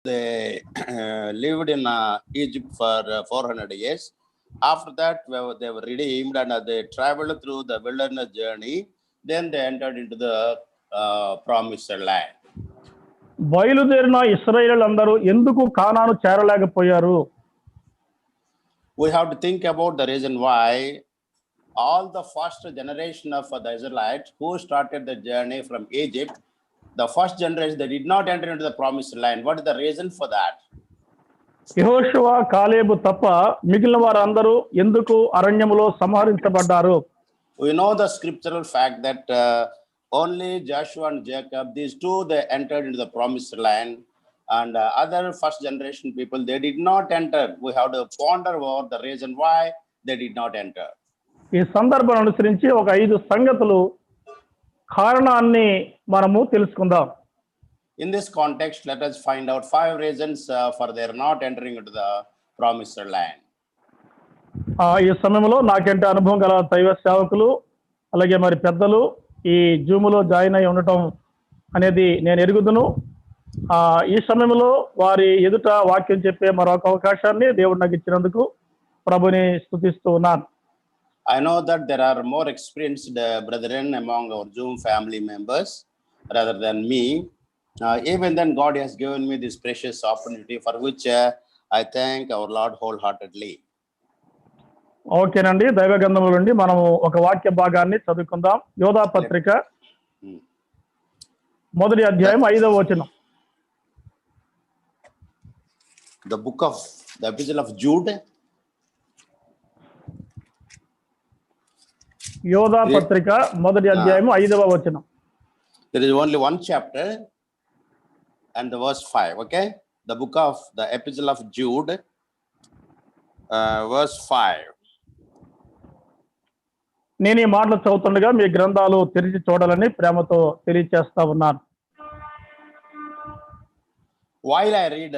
They lived in Egypt for 400 years. After that, they were redeemed and they traveled through the wilderness journey. Then they entered into the promised land. బయలుదేరిన ఇశ్రాయేలులందరూ ఎందుకు Canaan చేరలేకపోయారు? We have to think about the reason why all the first generation of the Israelites who started the journey from Egypt, the first generation, they did not enter into the promised land. What is the reason for that? యెహోషువ, కాలేబు తప్ప మిగిలిన వారందరూ ఎందుకు అరణ్యములో సంహరించబడ్డారు? We know the scriptural fact that only Joshua and Jacob, these two, they entered into the promised land, and other first generation people, they did not enter. We have to ponder over the reason why they did not enter. ఈ సందర్భాన్ని అనుసరించి ఒక 5 సంగతులు కారణాన్ని మనము తెలుసుకుందాం. In this context, let us find out 5 reasons for their not entering into the promised land. ఈ సమయంలో నాకంటే అనుభవం గల దైవ సేవకులు అలాగే మరి పెద్దలు ఈ జూములో జాయిన్ అయి ఉండటం అనేది నేను ఎరుగుదును. ఈ సమయంలో వారి ఎదుట వాక్యం చెప్పే మరొక అవకాశాన్ని దేవుడు నాకు ఇచ్చినందుకు ప్రభుని స్తుతిస్తూ ఉన్నాను. I know that there are more experienced brethren among our Zoom family members rather than me. Even then, God has given me this precious opportunity for which I thank our Lord wholeheartedly. ఓకేనండి, దైవ గ్రంథముల నుండి మనము ఒక వాక్య భాగాన్ని చదువుకుందాం. యోధా పత్రిక 1వ అధ్యాయం 5వ వచనం. The book of the epistle of Jude. యోధా పత్రిక 1వ అధ్యాయం 5వ వచనం. There is only one chapter and the verse 5. Okay, the book of the epistle of Jude, verse 5. నేను ఈ మాటలు చదువుతుండగా మీ గ్రంథాలు తెరిచి చూడాలని ప్రేమతో తెలియచేస్తా ఉన్నాను. While I read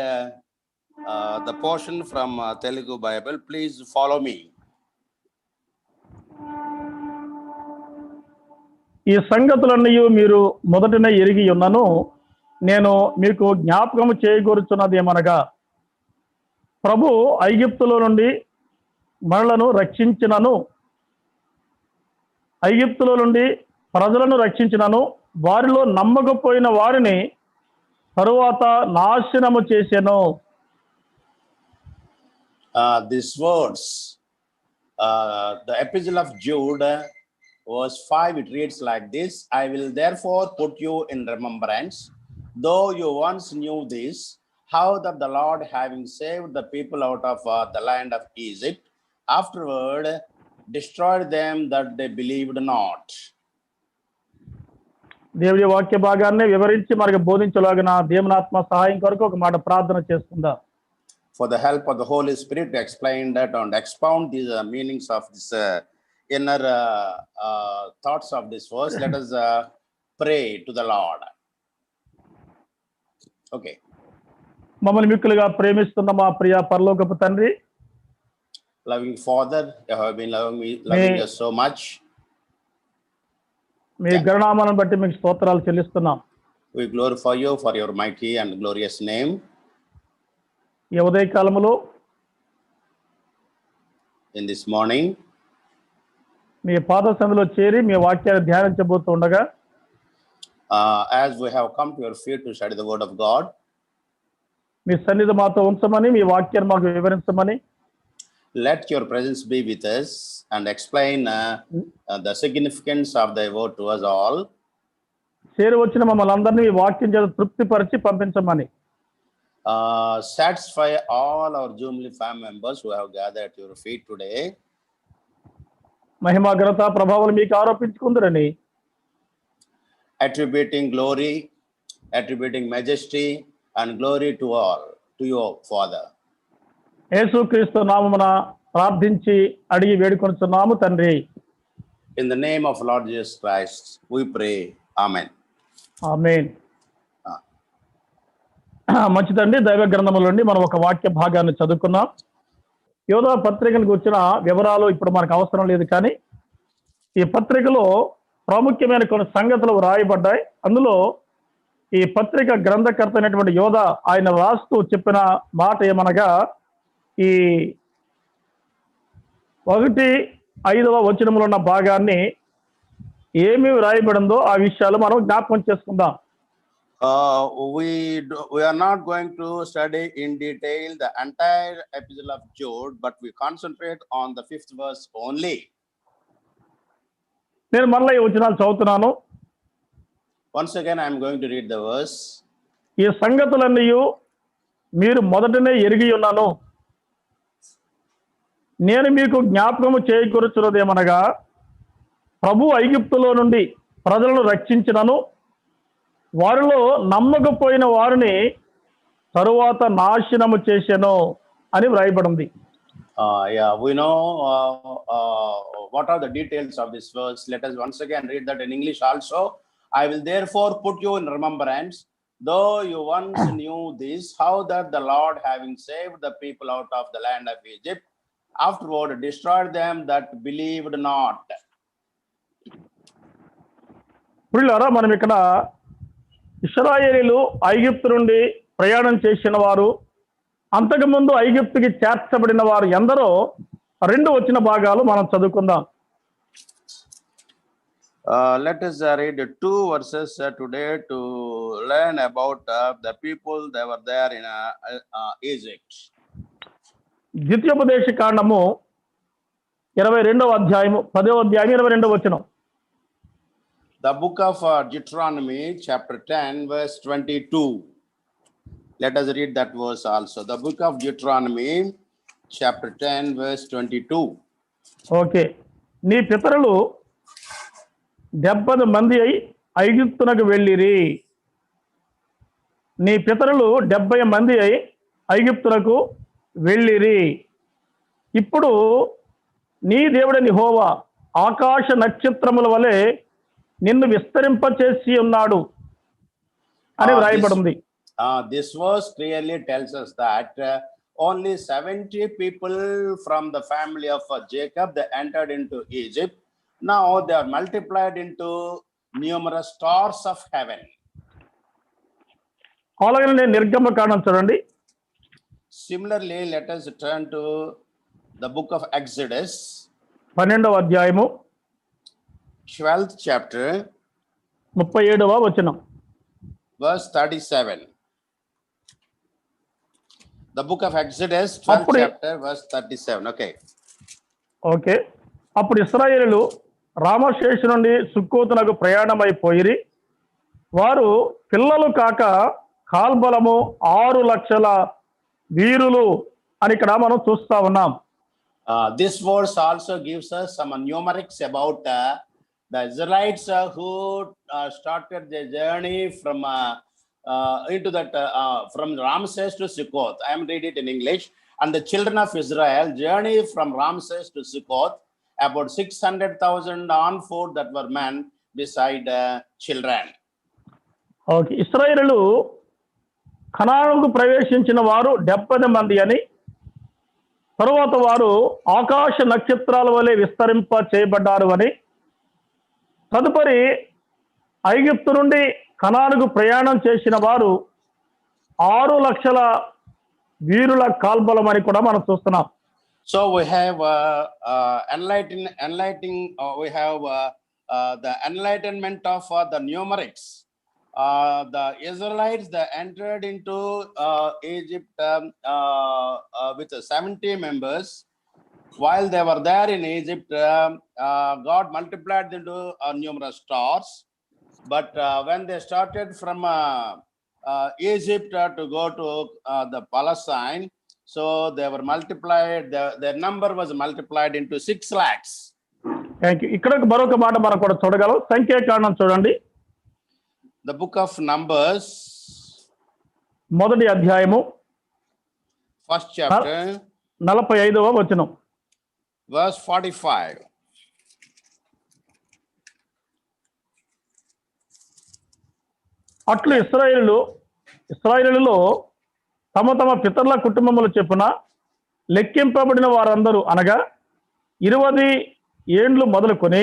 the portion from Telugu Bible, please follow me. ఈ సంగతులన్నీ మీరు మొదటనే ఎరిగి ఉన్నాను. నేను మీకు జ్ఞాపకము చేయగోరుచున్నది ఏమనగా, ప్రభు ఐగుప్తులో నుండి మనలను రక్షించినను, ఐగుప్తులో నుండి ప్రజలను రక్షించినను, వారిలో నమ్మకపోయిన వారిని తరువాత నాశనము చేసెను. These words, the epistle of Jude, verse 5, it reads like this: I will therefore put you in remembrance, though you once knew this, how that the Lord, having saved the people out of the land of Egypt, afterward destroyed them that they believed not. దేవుడి వాక్య భాగాన్ని వివరించి మనకు బోధించలాగిన దేవుని ఆత్మ సహాయం కొరకు ఒక మాట ప్రార్థన చేసుకుందాం. For the help of the Holy Spirit to explain that and expound these meanings of this inner thoughts of this verse, let us pray to the Lord. Okay. మమ్మల్ని మిక్కులుగా ప్రేమిస్తున్న మా ప్రియ పరలోకపు తండ్రి, Loving Father, you have been loving us so much. మీ గణనామాలను బట్టి మీకు స్తోత్రాలు చెల్లిస్తున్నాం. We glorify you for your mighty and glorious name. ఈ ఉదయ కాలములో In this morning, మీ పాద సన్నిధిలో చేరి మీ వాక్యాన్ని ధ్యానించబోతూ ఉండగా, as we have come to your feet to study the word of God, మీ సన్నిధి మాతో ఉంచమని, మీ వాక్యాన్ని మాకు వివరించమని, let your presence be with us and explain the significance of thy word to us all. చేరి వచ్చిన మమ్మల్ని అందరినీ మీ వాక్యం చేత తృప్తిపరిచి పంపించమని, satisfy all our Zoomly family members who have gathered at your feet today. మహిమ ఘనత ప్రభావాలు మీకు ఆరోపించుకుందరని, attributing glory, attributing majesty and glory to all, to you, Father. యేసుక్రీస్తు నామమున ప్రార్థించి అడిగి వేడుకొనుచున్నాము తండ్రి. In the name of Lord Jesus Christ, we pray. Amen. ఆమేన్. మంచిదండి, దైవ గ్రంథముల నుండి మనం ఒక వాక్య భాగాన్ని చదువుకున్నాం. యోధా పత్రికను గురించిన వివరాలు ఇప్పుడు మనకు అవసరం లేదు, కానీ ఈ పత్రికలో ప్రాముఖ్యమైన కొన్ని సంగతులు రాయబడ్డాయి. అందులో ఈ పత్రిక గ్రంథకర్త అయినటువంటి యోధ ఆయన రాస్తూ చెప్పిన మాట ఏమనగా, ఈ 1-5వ వచనంలో ఉన్న భాగాన్ని ఏమి వ్రాయబడిందో ఆ విషయాలు మనం జ్ఞాపకం చేసుకుందాం. We are not going to study in detail the entire epistle of Jude, but we concentrate on the 5th verse only. నేను మళ్ళీ ఈ వచనాలు చదువుతున్నాను. Once again, I am going to read the verse. ఈ సంగతులన్నీ మీరు మొదటనే ఎరిగి ఉన్నాను. నేను మీకు జ్ఞాపకము చేయకూర్చున్నదేమనగా, ప్రభు ఐగుప్తులో నుండి ప్రజలను రక్షించినను వారిలో నమ్మకపోయిన వారిని తరువాత నాశనము చేసెను అని వ్రాయబడింది. Yeah, we know what are the details of this verse. Let us once again read that in English also. I will therefore put you in remembrance, though you once knew this, how that the Lord, having saved the people out of the land of Egypt, afterward destroyed them that believed not. ప్రియులారా, మనం ఇక్కడ ఇశ్రాయేలీలు ఐగుప్తు నుండి ప్రయాణం చేసిన వారు, అంతకుముందు ఐగుప్తుకి చేర్చబడిన వారు ఎందరో 2 వచ్చిన భాగాలు మనం చదువుకుందాం. Let us read 2 verses today to learn about the people that were there in Egypt. ద్వితీయోపదేశ కాండము 22వ అధ్యాయము 10వ అధ్యాయం 22వ వచనం. The book of Deuteronomy chapter 10 verse 22. Let us read that verse also. The book of Deuteronomy chapter 10 verse 22. Okay. నీ పితరులు 70 మంది అయి ఐగుప్తునకు వెళ్ళిరి. నీ పితరులు 70 మంది అయి ఐగుప్తునకు వెళ్ళిరి. ఇప్పుడు నీ దేవుడైన యెహోవా ఆకాశ నక్షత్రముల వలె నిన్ను విస్తరింపచేసి ఉన్నాడు అని వ్రాయబడింది. This verse clearly tells us that only 70 people from the family of Jacob, they entered into Egypt. Now they are multiplied into numerous stars of heaven. అలాగే నేను నిర్గమకాండం చూడండి. Similarly, let us turn to the book of Exodus, 12వ అధ్యాయము 12th chapter, 37వ వచనం. verse 37. The book of Exodus, 12th chapter, verse 37. Okay. Okay. అప్పుడు ఇశ్రాయేలీయులు రామశేషు నుండి సుక్కోతునకు ప్రయాణమైపోయిరి. వారు పిల్లలు కాక కాల్బలము 6 లక్షల వీరులు అని ఇక్కడ మనం చూస్తా ఉన్నాం. This verse also gives us some numerics about the Israelites who started their journey from into that from Ramses to Succoth. I am reading it in English. And the children of Israel journey from Ramses to Succoth, about 600,000 on foot that were men beside children. Okay. ఇశ్రాయేలీయులు కనానుకు ప్రవేశించిన వారు 70 మంది అని, తరువాత వారు ఆకాశ నక్షత్రాల వలె విస్తరింప చేయబడ్డారు అని, తదుపరి ఐగుప్తు నుండి కనానుకు ప్రయాణం చేసిన వారు 6 లక్షల వీరుల కాల్బలం అని కూడా మనం చూస్తున్నాం. So we have we have the enlightenment of the numerics. The Israelites, they entered into Egypt with 70 members. While they were there in Egypt, God multiplied into numerous stars. But when they started from Egypt to go to the Palestine, so they were multiplied, their number was multiplied into 6 lakhs. Thank you. ఇక్కడ మరొక మాట మనం కూడా చూడగలం. సంఖ్యాకాండం చూడండి. The book of Numbers, 1వ అధ్యాయము 1st chapter, 45వ వచనం. verse 45. అట్లు ఇశ్రాయేలులో తమ తమ పితరుల కుటుంబముల చొప్పున లెక్కింపబడిన వారందరూ అనగా 20 ఏండ్లు మొదలుకొని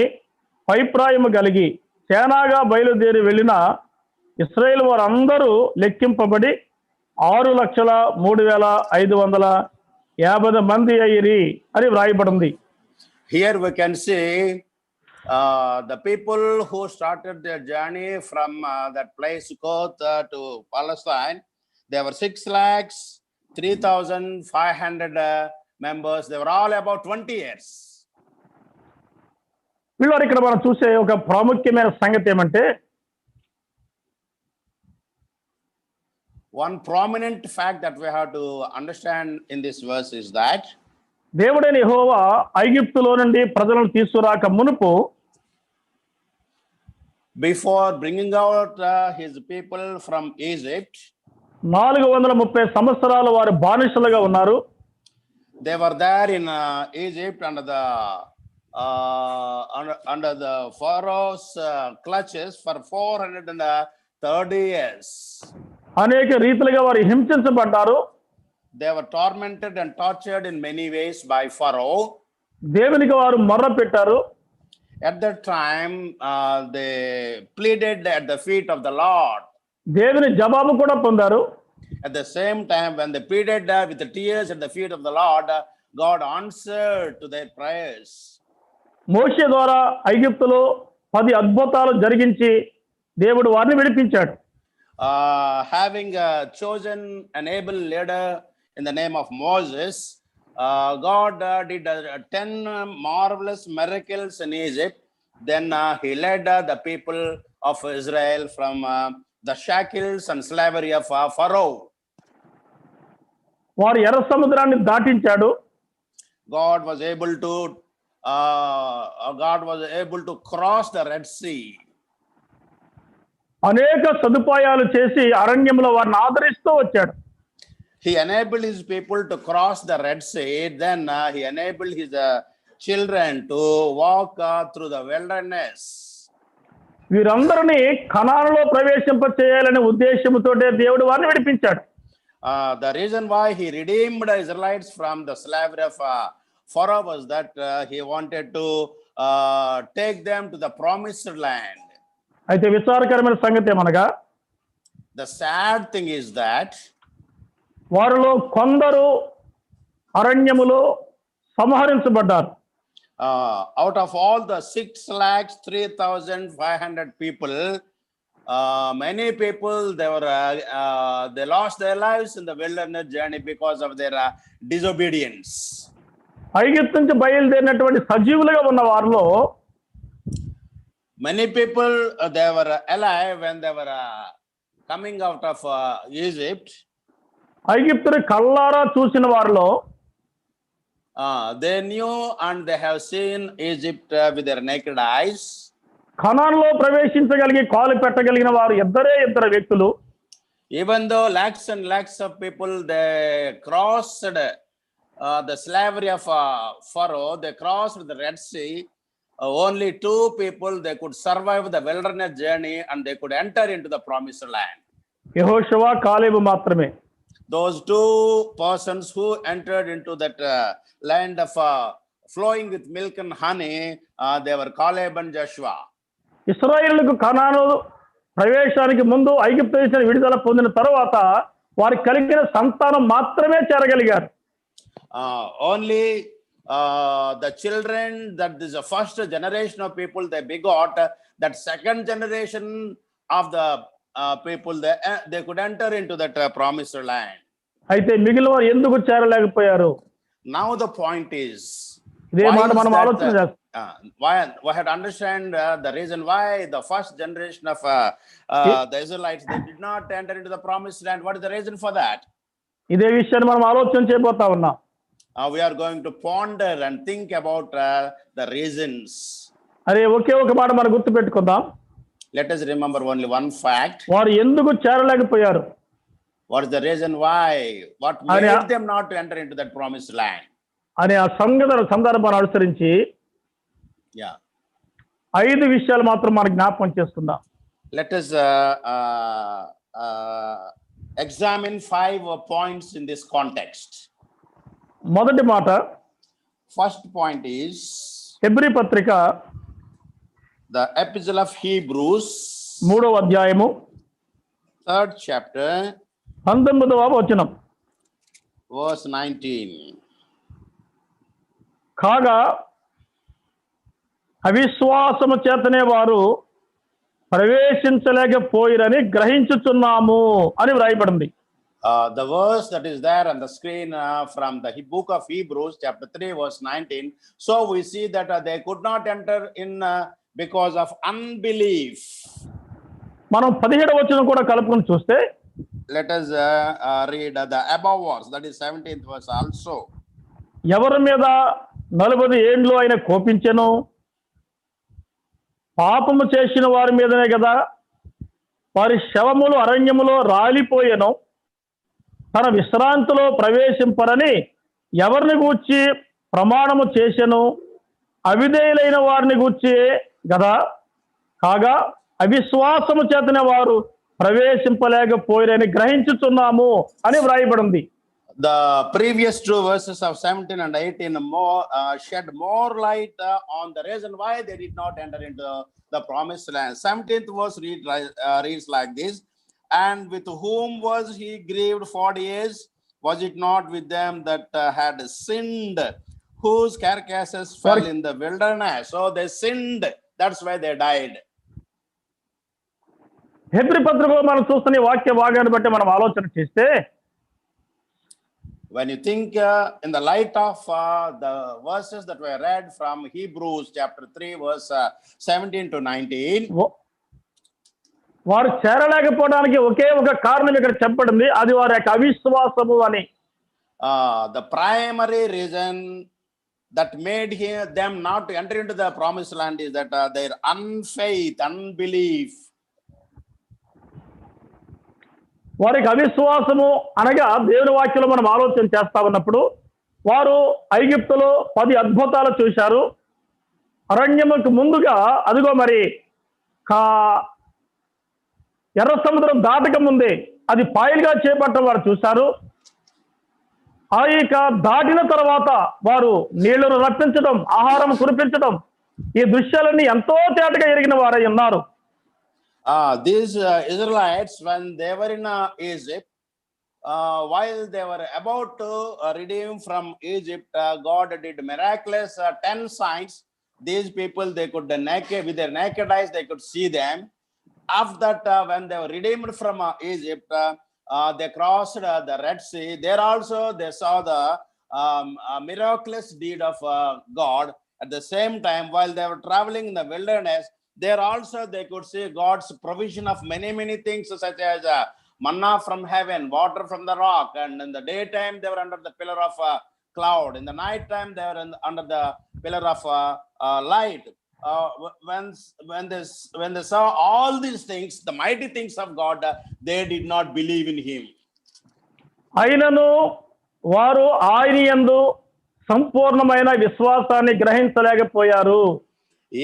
పైప్రాయము కలిగి సేనాగా బయలుదేరి వెళ్ళిన ఇశ్రాయేలు వారందరూ లెక్కింపబడి 6,03,550 మంది అయ్యిరి అని వ్రాయబడింది. Here we can see the people who started their journey from that place Sukkot to Palestine. There were 6,03,500 members. They were all about 20 years. వీళ్ళు ఇక్కడ మనం చూసే ఒక ప్రాముఖ్యమైన సంగతి ఏమంటే, one prominent fact that we have to understand in this verse is that దేవుడైన యెహోవా ఐగుప్తులో నుండి ప్రజలను తీసుకురాక మునుపు before bringing out his people from Egypt, 430 సంవత్సరాలు వారు బానిసలుగా ఉన్నారు. they were there in Egypt under the Pharaoh's clutches for 430 years. అనేక రీతిలుగా వారు హింసించబడ్డారు. They were tormented and tortured in many ways by Pharaoh. దేవునికి వారు మొర్ర పెట్టారు. At that time, they pleaded at the feet of the Lord. దేవుని జవాబు కూడా పొందారు. At the same time, when they pleaded with the tears at the feet of the Lord, God answered to their prayers. మోషే ద్వారా ఐగుప్తులో 10 అద్భుతాలు జరిగించి దేవుడు వారిని విడిపించాడు. Having chosen an able leader in the name of Moses, God did 10 marvelous miracles in Egypt. Then he led the people of Israel from the shackles and slavery of Pharaoh. వారు ఎర్ర సముద్రాన్ని దాటించాడు. God was able to cross the Red Sea. అనేక సదుపాయాలు చేసి అరణ్యంలో వారిని ఆదరిస్తూ వచ్చాడు. He enabled his people to cross the Red Sea. Then he enabled his children to walk through the wilderness. వీరందరినీ కనానులో ప్రవేశింప చేయాలనే ఉద్దేశంతో దేవుడు వారిని విడిపించాడు. The reason why he redeemed the Israelites from the slavery of Pharaoh was that he wanted to take them to the promised land. అయితే విచారకరమైన సంగతి ఏమనగా, The sad thing is that వారిలో కొందరు అరణ్యములో సంహరించబడ్డారు. Out of all the 6,03,500 people, many people they lost their lives in the wilderness journey because of their disobedience. ఐగుప్తు నుంచి బయలుదేరినటువంటి సజీవులుగా ఉన్న వారిలో many people they were alive when they were coming out of Egypt. ఐగుప్తుని కళ్ళారా చూసిన వారిలో they knew and they have seen Egypt with their naked eyes. కనానులో ప్రవేశించగలిగి కాలు పెట్టగలిగిన వారు ఇద్దరు వ్యక్తులు. Even though lakhs and lakhs of people they crossed the slavery of Pharaoh, they crossed the Red Sea. Only 2 people they could survive the wilderness journey and they could enter into the promised land. యెహోషువ, కాలేబు మాత్రమే. Those 2 persons who entered into that land of flowing with milk and honey, they were Caleb and Joshua. ఇశ్రాయేలుకు కనాను ప్రవేశానికి ముందు ఐగుప్తు దేశం విడుదల పొందిన తర్వాత వారికి కలిగిన సంతానం మాత్రమే చేరగలిగారు. Only the children, that is the first generation of people they begot, that second generation of the people they could enter into that promised land. అయితే మిగిలిన వారు ఎందుకు చేరలేకపోయారు? Now the point is, ఇదే మాట మనం ఆలోచన చేస్తాం. why we have to understand the reason why the first generation of the Israelites they did not enter into the promised land. What is the reason for that? ఇదే విషయాన్ని మనం ఆలోచన చేయబోతా ఉన్నాం. We are going to ponder and think about the reasons. అరే ఒకే ఒక మాట మనం గుర్తు పెట్టుకుందాం. Let us remember only one fact. వారు ఎందుకు చేరలేకపోయారు? What is the reason why? What made them not to enter into that promised land? అనే ఆ సందర్భాన్ని అనుసరించి 5 విషయాలు మాత్రం మనం జ్ఞాపకం చేసుకుందాం. Let us examine 5 points in this context. మొదటి మాట, First point is హెబ్రీ పత్రిక the epistle of Hebrews, 3వ అధ్యాయము 3rd chapter, 19వ వచనం. verse 19. కాగా అవిశ్వాసము చేతనే వారు ప్రవేశించలేకపోయిరని గ్రహించుచున్నాము అని వ్రాయబడింది. The verse that is there on the screen from the book of Hebrews, chapter 3, verse 19. So we see that they could not enter in because of unbelief. మనం 17వ వచనం కూడా కలుపుకొని చూస్తే, Let us read the above verse, that is 17th verse also. ఎవరి మీద 40 ఏండ్లు ఆయన కోపించెను, పాపము చేసిన వారి మీదనే కదా, వారి శవములు అరణ్యములో రాలిపోయెను, తన విశ్రాంతిలో ప్రవేశింపరని ఎవరిని గూర్చి ప్రమాణము చేసెను, అవిధేయులైన వారిని గూర్చి గదా. కాగా అవిశ్వాసము చేతనే వారు ప్రవేశింపలేకపోయిరని గ్రహించుచున్నాము అని వ్రాయబడింది. The previous two verses of 17 and 18 more shed more light on the reason why they did not enter into the promised land. 17th verse reads like this: and with whom was he grieved 40 years? Was it not with them that had sinned, whose carcasses fell in the wilderness? So they sinned, that's why they died. Hebrew పత్రికలో మనం చూస్తున్న వాక్య భాగాన్ని బట్టి మనం ఆలోచన చేస్తే, when you think in the light of the verses that were read from Hebrews chapter 3 verse 17 to 19, వారు చేరలేకపోవడానికి ఒకే ఒక కారణం ఇక్కడ చెప్పబడింది, అది వారి యొక్క అవిశ్వాసము అని. the primary reason that made them not to enter into the promised land is that their unfaith, unbelief. వారికి అవిశ్వాసము అనగా దేవుని వాక్యంలో మనం ఆలోచన చేస్తా ఉన్నప్పుడు, వారు ఐగుప్తులో 10 అద్భుతాలు చూశారు. అరణ్యముకు ముందుగా అదిగో మరి ఎర్ర సముద్రం దాటక ముందే అది పాయలుగా చేపట్టడం వారు చూశారు. ఆ యొక్క దాటిన తర్వాత వారు నీళ్లను రప్పించడం, ఆహారం కురిపించడం, ఈ దృశ్యాలన్నీ ఎంతో తేటగా ఎరిగిన వారై ఉన్నారు. These Israelites, when they were in Egypt, while they were about to redeem from Egypt, God did miraculous 10 signs. These people, they could with their naked eyes, they could see them. After that, when they were redeemed from Egypt, they crossed the Red Sea. There also they saw the miraculous deed of God. At the same time, while they were traveling in the wilderness, there also they could see God's provision of many things, such as manna from heaven, water from the rock, and in the daytime they were under the pillar of cloud. In the night time they were under the pillar of light. When they saw all these things, the mighty things of God, they did not believe in him. అయినను వారు ఆయన యందు సంపూర్ణమైన విశ్వాసాన్ని గ్రహించలేకపోయారు.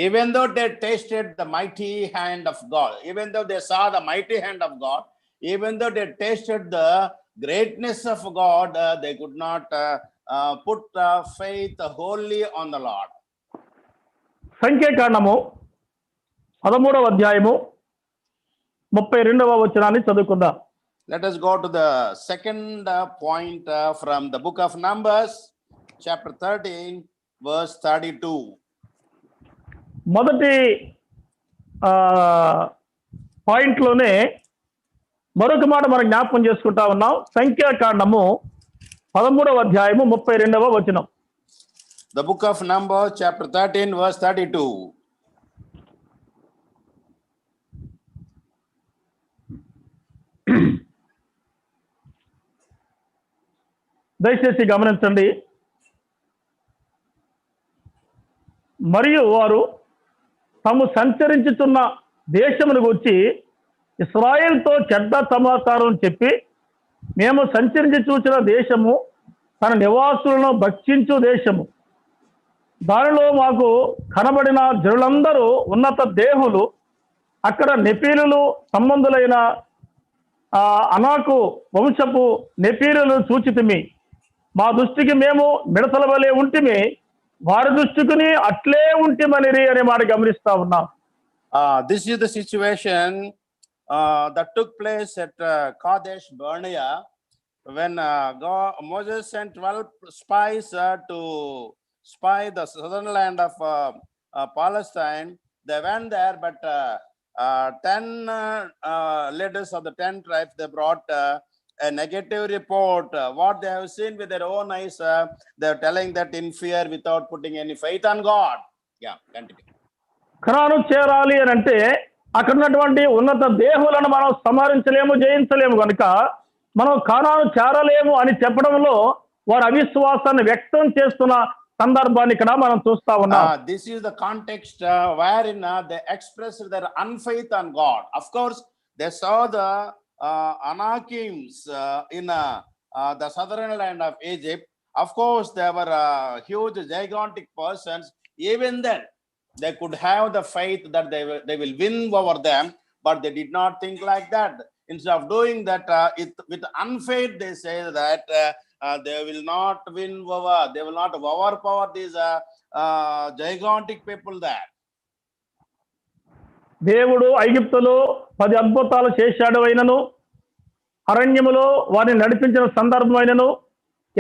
Even though they tasted the mighty hand of God, even though they saw the mighty hand of God, even though they tasted the greatness of God, they could not put faith wholly on the Lord. సంఖ్యాకాండము 13వ అధ్యాయము 32వ వచనాన్ని చదువుకుందాం. Let us go to the second point from the book of Numbers, chapter 13, verse 32. మొదటి పాయింట్లోనే మరొక మాట మనం జ్ఞాపకం చేసుకుంటా ఉన్నాం. సంఖ్యాకాండము 13వ అధ్యాయము 32వ వచనం. The book of Numbers, chapter 13, verse 32. దయచేసి గమనించండి. మరియు వారు తాము సంచరించుతున్న దేశమును గురించి ఇశ్రాయేలుతో చెడ్డ సమాచారం చెప్పి, మేము సంచరించి చూసిన దేశము తన నివాసులను భక్షించు దేశము, దానిలో మాకు కనబడిన జనులందరూ ఉన్నత దేహులు, అక్కడ నెపీలులు సంబంధులైన అనాకు వంశపు నెపీలులు చూచితిమి, మా దృష్టికి మేము మిడతల వలె ఉంటిమి, వారి దృష్టికి అట్లే ఉంటిమనిరి అనే మాట గమనిస్తా ఉన్నాం. This is the situation that took place at Kadesh Barnea, when Moses sent 12 spies to spy the southern land of Palestine. They went there, but 10 leaders of the 10 tribes, they brought a negative report. What they have seen with their own eyes, they're telling that in fear without putting any faith on God. Yeah, continue. ఖనాను చేరాలి అని అంటే అక్కడ ఉన్నటువంటి ఉన్నత దేహులను మనం సంహరించలేము, జయించలేము కనుక మనం ఖనాను చేరలేము అని చెప్పడంలో వారు అవిశ్వాసాన్ని వ్యక్తం చేస్తున్న సందర్భాన్ని ఇక్కడ మనం చూస్తా ఉన్నాం. This is the context wherein they expressed their unfaith on God. Of course, they saw the Anakims in the southern land of Egypt. Of course, they were huge, gigantic persons. Even then, they could have the faith that they will win over them, but they did not think like that. Instead of doing that, with unfaith, they say that they will not win over, they will not overpower these gigantic people there. దేవుడు ఐగుప్తులో 10 అద్భుతాలు చేశాడు అయినను, అరణ్యములో వారిని నడిపించిన సందర్భమైనను,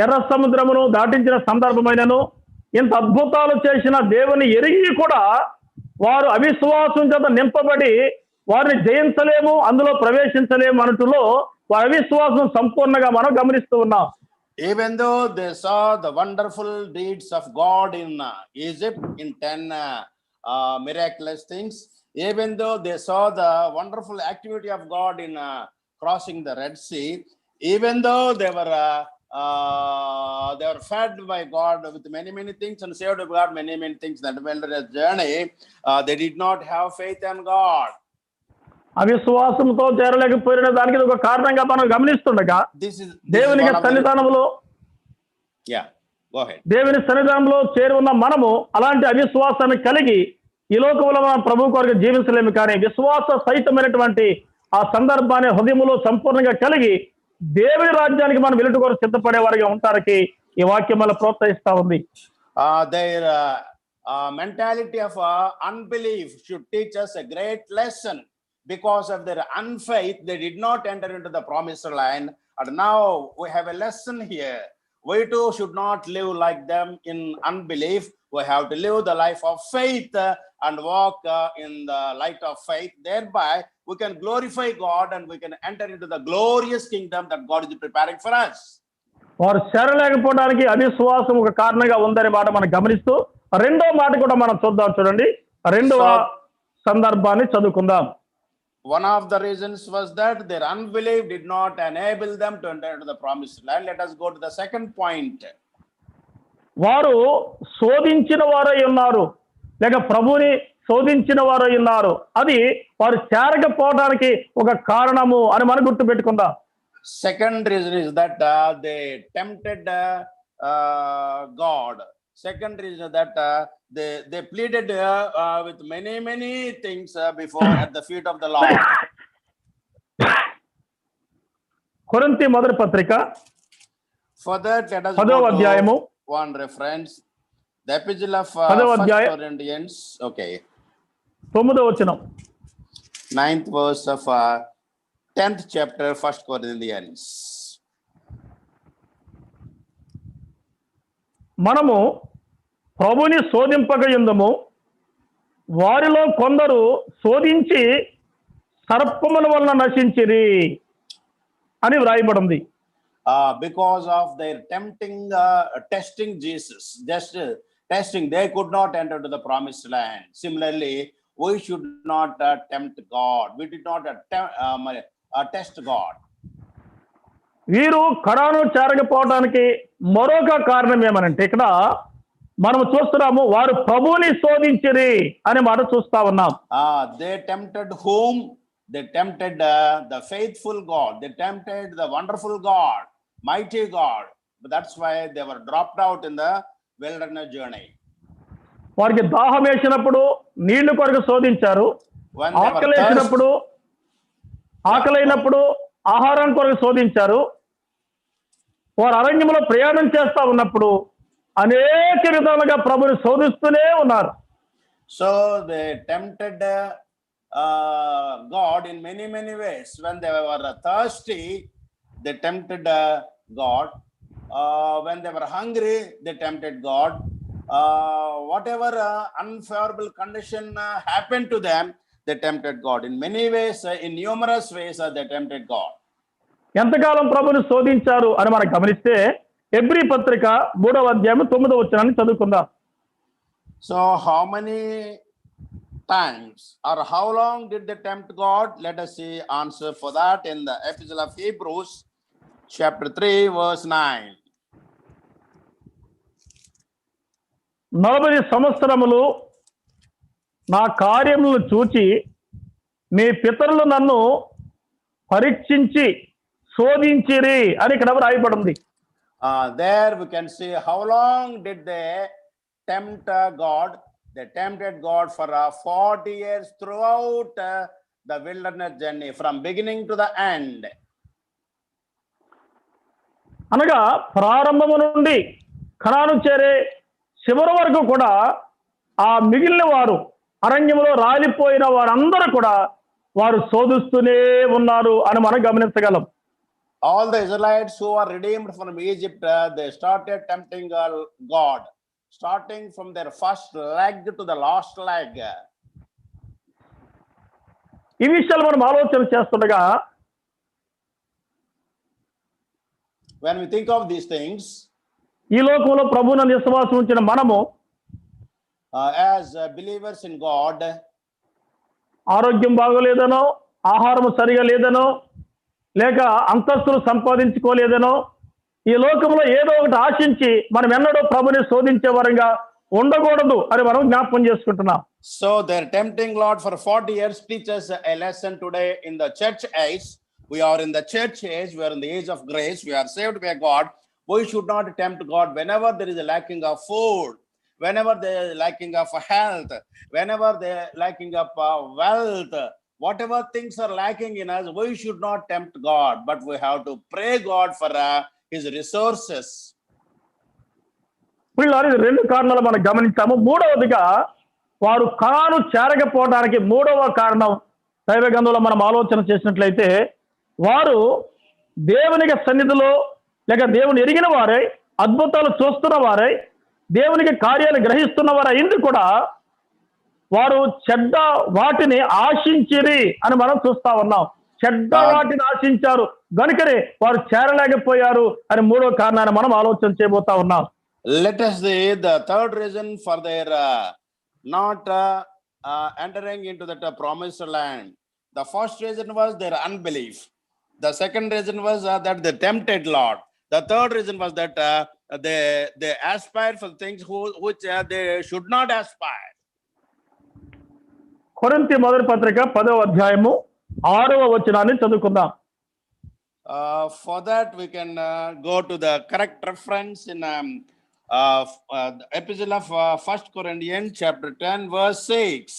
ఎర్ర సముద్రమును దాటించిన సందర్భమైనను, ఇంత అద్భుతాలు చేసిన దేవుని ఎరిగి కూడా వారు అవిశ్వాసం చేత నింపబడి వారిని జయించలేము, అందులో ప్రవేశించలేము అనుటలో వారి అవిశ్వాసం సంపూర్ణంగా మనం గమనిస్తూ ఉన్నాం. Even though they saw the wonderful deeds of God in Egypt, in 10 miraculous things, even though they saw the wonderful activity of God in crossing the Red Sea, even though they were fed by God with many things and saved by God many things, that wilderness journey, they did not have faith in God. అవిశ్వాసంతో చేరలేకపోయిన దానికి ఒక కారణంగా మనం గమనిస్తుండగా దేవుని సన్నిధానంలో దేవుని సన్నిధానంలో చేరి ఉన్న మనము అలాంటి అవిశ్వాసాన్ని కలిగి ఈ లోకంలో మనం ప్రభు కొరకు జీవించలేము. కానీ విశ్వాస సహితమైనటువంటి ఆ సందర్భాన్ని హృదయంలో సంపూర్ణంగా కలిగి దేవుని రాజ్యానికి మనం వెలుట కొరకు సిద్ధపడే వారిగా ఉంటానికి ఈ వాక్యం వల్ల ప్రోత్సహిస్తా ఉంది. Their mentality of unbelief should teach us a great lesson. Because of their unfaith, they did not enter into the promised land. And now we have a lesson here. We too should not live like them in unbelief. We have to live the life of faith and walk in the light of faith. Thereby, we can glorify God and we can enter into the glorious kingdom that God is preparing for us. వారు చేరలేకపోవడానికి అవిశ్వాసం ఒక కారణంగా ఉందనే మాట మనం గమనిస్తూ రెండో మాట కూడా మనం చూద్దాం. చూడండి, రెండవ సందర్భాన్ని చదువుకుందాం. One of the reasons was that their unbelief did not enable them to enter into the promised land. Let us go to the second point. వారు శోధించిన వారై ఉన్నారు, లేక ప్రభుని శోధించిన వారై ఉన్నారు. అది వారు చేరకపోవడానికి ఒక కారణము అని మనం గుర్తు పెట్టుకుందాం. Second reason is that they tempted God. Second reason that they pleaded with many things before at the feet of the Lord. కొరింథీ మొదటి పత్రిక For that, let us 10వ అధ్యాయము one reference, the epistle of 10వ 1 అధ్యాయం Corinthians, okay, 9వ వచనం. 9th verse of 10th chapter 1 Corinthians. మనము ప్రభుని శోధింపక యుందము, వారిలో కొందరు శోధించి సర్పముల వలన నశించిరి అని వ్రాయబడింది. Because of their testing Jesus, just testing, they could not enter to the promised land. Similarly, we should not tempt God. We did not test God. వీరు ఖనాను చేరకపోవడానికి మరొక కారణం ఏమనంటే ఇక్కడ మనం చూస్తున్నాము, వారు ప్రభువుని శోధించిరి అనే మాట చూస్తా ఉన్నాం. They tempted whom? They tempted the faithful God. They tempted the wonderful God, mighty God. But that's why they were dropped out in the wilderness journey. వారికి దాహం వేసినప్పుడు నీళ్లు కొరకు శోధించారు, ఆకలైనప్పుడు ఆహారం కొరకు శోధించారు. వారు అరణ్యంలో ప్రయాణం చేస్తా ఉన్నప్పుడు అనేక విధాలుగా ప్రభుని శోధిస్తూనే ఉన్నారు. So they tempted God in many, many ways. When they were thirsty, they tempted God. When they were hungry, they tempted God. Whatever unfavorable condition happened to them, they tempted God. In many ways, in numerous ways, they tempted God. ఎంతకాలం ప్రభుని శోధించారు అని మనం గమనిస్తే Hebrew పత్రిక 3వ అధ్యాయం 9వ వచనాన్ని చదువుకుందాం. So how many times or how long did they tempt God? Let us see answer for that in the Epistle of Hebrews chapter 3 verse 9. 40 సంవత్సరములు నా కార్యములను చూచి మీ పితరులు నన్ను పరీక్షించి శోధించిరి అని ఇక్కడ రాయబడింది. There we can see how long did they tempt God. They tempted God for 40 years throughout the wilderness journey from beginning to the end. అనగా ప్రారంభము నుండి కనాను చేరే చివరి వరకు కూడా ఆ మిగిలిన వారు అరణ్యములో రాలిపోయిన వారందరూ కూడా వారు శోధిస్తూనే ఉన్నారు అని మనం గమనించగలం. All the Israelites who are redeemed from Egypt, they started tempting God, starting from their first leg to the last leg. ఈ విషయాలు మనం ఆలోచన చేస్తుండగా when we think of these things, ఈ లోకంలో ప్రభువునందు విశ్వాసం ఉంచిన మనము as believers in God, ఆరోగ్యం బాగోలేదనో, ఆహారం సరిగా లేదనో, లేక అంతస్తులు సంపాదించుకోలేదనో, ఈ లోకంలో ఏదో ఒకటి ఆశించి మనం ఎన్నడూ ప్రభుని శోధించే వరంగా ఉండకూడదు అని మనం జ్ఞాపకం చేసుకుంటున్నాం. So they're tempting Lord for 40 years. Teach us a lesson today in the church age. We are in the church age. We are in the age of grace. We are saved by God. We should not tempt God whenever there is a lacking of food, whenever there is lacking of health, whenever there is lacking of wealth. Whatever things are lacking in us, we should not tempt God, but we have to pray God for his resources. పిల్లలు 2 కారణాలు మనం గమనించాము. మూడవదిగా వారు కాను చేరకపోవడానికి మూడవ కారణం దైవ గ్రంథంలో మనం ఆలోచన చేసినట్లయితే వారు దేవునికి సన్నిధిలో లేక దేవుని ఎరిగిన వారై అద్భుతాలు చూస్తున్న వారై దేవునికి కార్యాలు గ్రహిస్తున్న వారు అయింది కూడా వారు చెడ్డ వాటిని ఆశించిరి అని మనం చూస్తా ఉన్నాం. చెడ్డ వాటిని ఆశించారు గనుకనే వారు చేరలేకపోయారు అని మూడో కారణాన్ని మనం ఆలోచన చేయబోతా ఉన్నాం. Let us see the third reason for their not entering into that promised land. The first reason was their unbelief. The second reason was that they tempted Lord. The third reason was that they aspired for things which they should not aspire. కొరింథీ మొదటి పత్రిక 10వ అధ్యాయము 6వ వచనాన్ని చదువుకుందాం. For that we can go to the correct reference in the epistle of 1 Corinthians chapter 10 verse 6.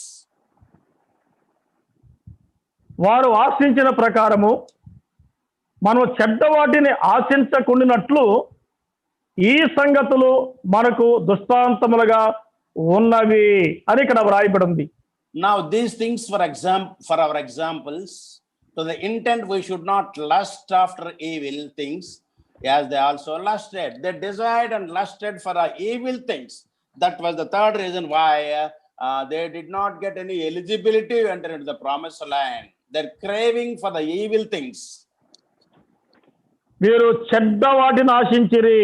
వారు ఆశించిన ప్రకారము మనం చెడ్డ వాటిని ఆశించకుండినట్లు ఈ సంగతులు మనకు దృష్టాంతములుగా ఉన్నవి అని ఇక్కడ వ్రాయబడింది. Now these things for our examples, to the intent we should not lust after evil things as they also lusted. They desired and lusted for evil things. That was the third reason why they did not get any eligibility to enter into the promised land. They're craving for the evil things. వీరు చెడ్డ వాటిని ఆశించిరి,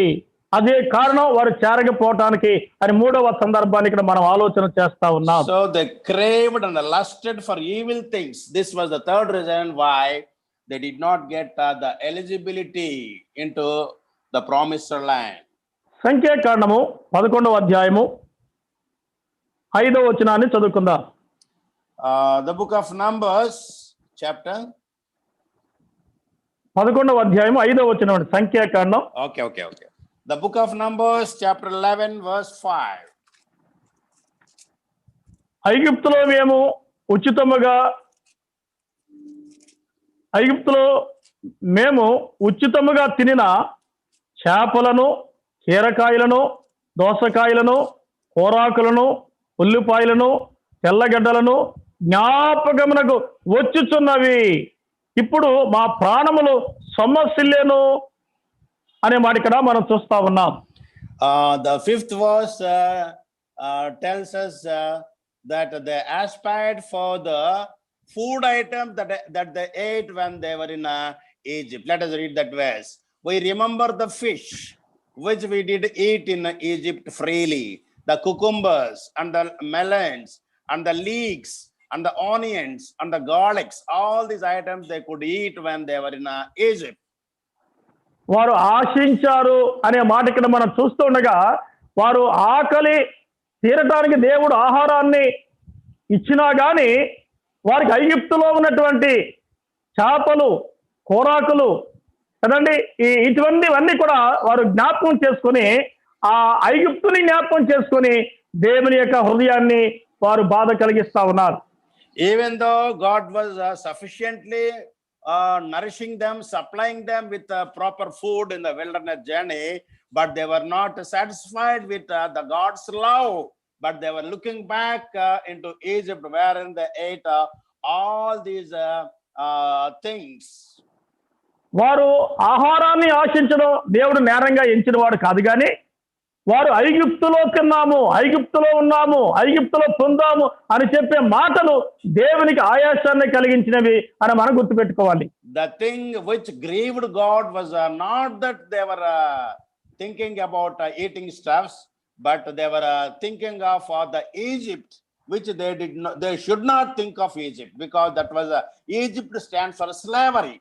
అదే కారణం వారు చేరకపోవటానికి అని మూడవ సందర్భాన్ని ఇక్కడ మనం ఆలోచన చేస్తా ఉన్నాం. So they craved and lusted for evil things. This was the third reason why they did not get the eligibility into the promised land. సంఖ్యాకాండము 11వ అధ్యాయము 5వ వచనాన్ని చదువుకుందాం. The book of Numbers chapter 11వ అధ్యాయం 5వ వచనం. సంఖ్యాకాండం okay. The book of Numbers chapter 11 verse 5. ఐగుప్తులో మేము ఉచితముగా తినిన చేపలను, కీరకాయలను, దోసకాయలను, కూరాకులను, ఉల్లిపాయలను, తెల్లగడ్డలను, జ్ఞాపకమునకు వచ్చుచున్నవి. ఇప్పుడు మా ప్రాణములు సొమ్మసిల్లేను అనే మాట ఇక్కడ మనం చూస్తా ఉన్నాం. The fifth verse tells us that they aspired for the food items that they ate when they were in Egypt. Let us read that verse. We remember the fish which we did eat in Egypt freely, the cucumbers and the melons and the leeks and the onions and the garlics. All these items they could eat when they were in Egypt. వారు ఆశించారు అనే మాట ఇక్కడ మనం చూస్తూ ఉండగా, వారు ఆకలి తీరటానికి దేవుడు ఆహారాన్ని ఇచ్చినా గాని వారికి ఐగుప్తులో ఉన్నటువంటి చేపలు, కూరాకులు కదండి, ఇటువంటివన్నీ కూడా వారు జ్ఞాపకం చేసుకొని, ఆ ఐగుప్తుని జ్ఞాపకం చేసుకొని దేవుని యొక్క హృదయాన్ని వారు బాధ కలిగిస్తా ఉన్నారు. Even though God was sufficiently nourishing them, supplying them with proper food in the wilderness journey, but they were not satisfied with the God's love, but they were looking back into Egypt wherein they ate all these things. వారు ఆహారాన్ని ఆశించడం దేవుడు నేరంగా ఎంచిన వాడు కాదు, కానీ వారు ఐగుప్తులో తిన్నాము, ఐగుప్తులో ఉన్నాము, ఐగుప్తులో పొందాము అని చెప్పే మాటలు దేవునికి ఆయాసాన్ని కలిగించినవి అని మనం గుర్తుపెట్టుకోవాలి. The thing which grieved God was not that they were thinking about eating stuffs, but they were thinking of the Egypt, which they should not think of Egypt, because that was Egypt stands for slavery.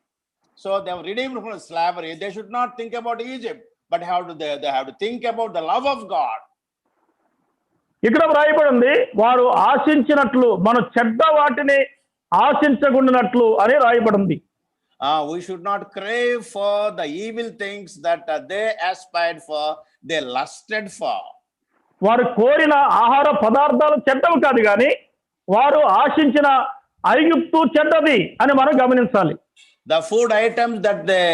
So they were redeemed from slavery. They should not think about Egypt, but how do they have to think about the love of God. ఇక్కడ రాయబడింది, వారు ఆశించినట్లు మనం చెడ్డ వాటిని ఆశించకుండానట్లు అని రాయబడింది. We should not crave for the evil things that they aspired for, they lusted for. వారు కోరిన ఆహార పదార్థాలు చెడ్డవి కాదు, కానీ వారు ఆశించిన ఐగుప్తు చెడ్డది అని మనం గమనించాలి. The food items that they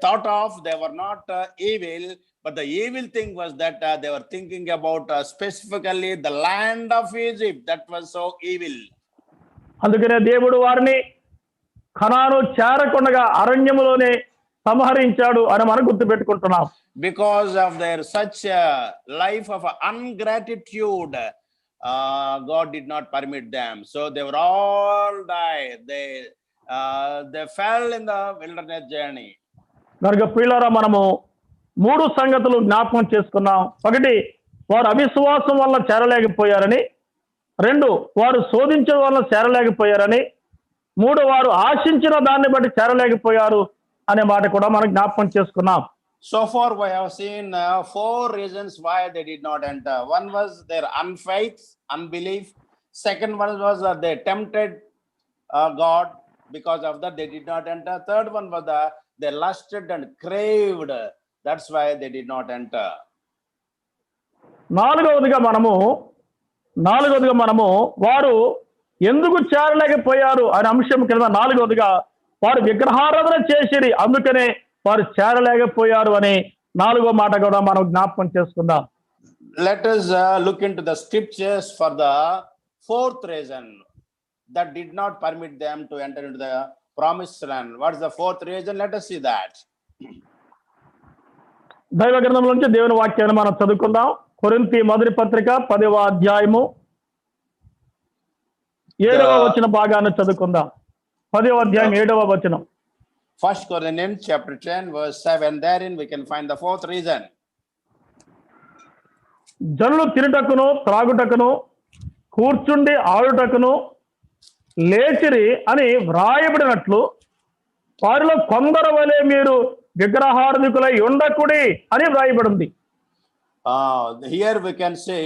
thought of, they were not evil, but the evil thing was that they were thinking about specifically the land of Egypt. That was so evil. అందుకనే దేవుడు వారిని కనాను చేరకుండగా అరణ్యములోనే సంహరించాడు అని మనం గుర్తుపెట్టుకుంటున్నాం. Because of their such life of ungratitude, God did not permit them. So they were all died. They fell in the wilderness journey. కనుక ప్రియులారా, మనము 3 సంగతులు జ్ఞాపకం చేసుకున్నాం. 1, వారు అవిశ్వాసం వల్ల చేరలేకపోయారని. 2, వారు శోధించడం వల్ల చేరలేకపోయారని. 3, వారు ఆశించిన దాన్ని బట్టి చేరలేకపోయారు అనే మాట కూడా మనం జ్ఞాపకం చేసుకున్నాం. So far we have seen 4 reasons why they did not enter. One was their unfaith, unbelief. Second one was they tempted God. Because of that they did not enter. Third one was they lusted and craved. That's why they did not enter. నాలుగవదిగా మనము వారు ఎందుకు చేరలేకపోయారు అనే అంశం కింద 4వదిగా వారు విగ్రహారాధన చేసిరి, అందుకనే వారు చేరలేకపోయారు అని 4వ మాట కూడా మనం జ్ఞాపకం చేసుకుందాం. Let us look into the scriptures for the 4th reason that did not permit them to enter into the promised land. What is the 4th reason? Let us see that. దైవ గ్రంథంలో నుంచి దేవుని వాక్యాన్ని మనం చదువుకుందాం. కొరింథీ మొదటి పత్రిక 10వ అధ్యాయము 7వ వచన భాగాన్ని చదువుకుందాం. 10వ అధ్యాయం 7వ వచనం. 1 Corinthians chapter 10 verse 7. Therein we can find the 4th reason. జనులు తినుటకును త్రాగుటకును కూర్చుండి ఆడుటకును లేచిరి అని వ్రాయబడినట్లు వారిలో కొందరు వలె మీరు విగ్రహారాధికులై ఉండకుడి అని వ్రాయబడింది. Here we can say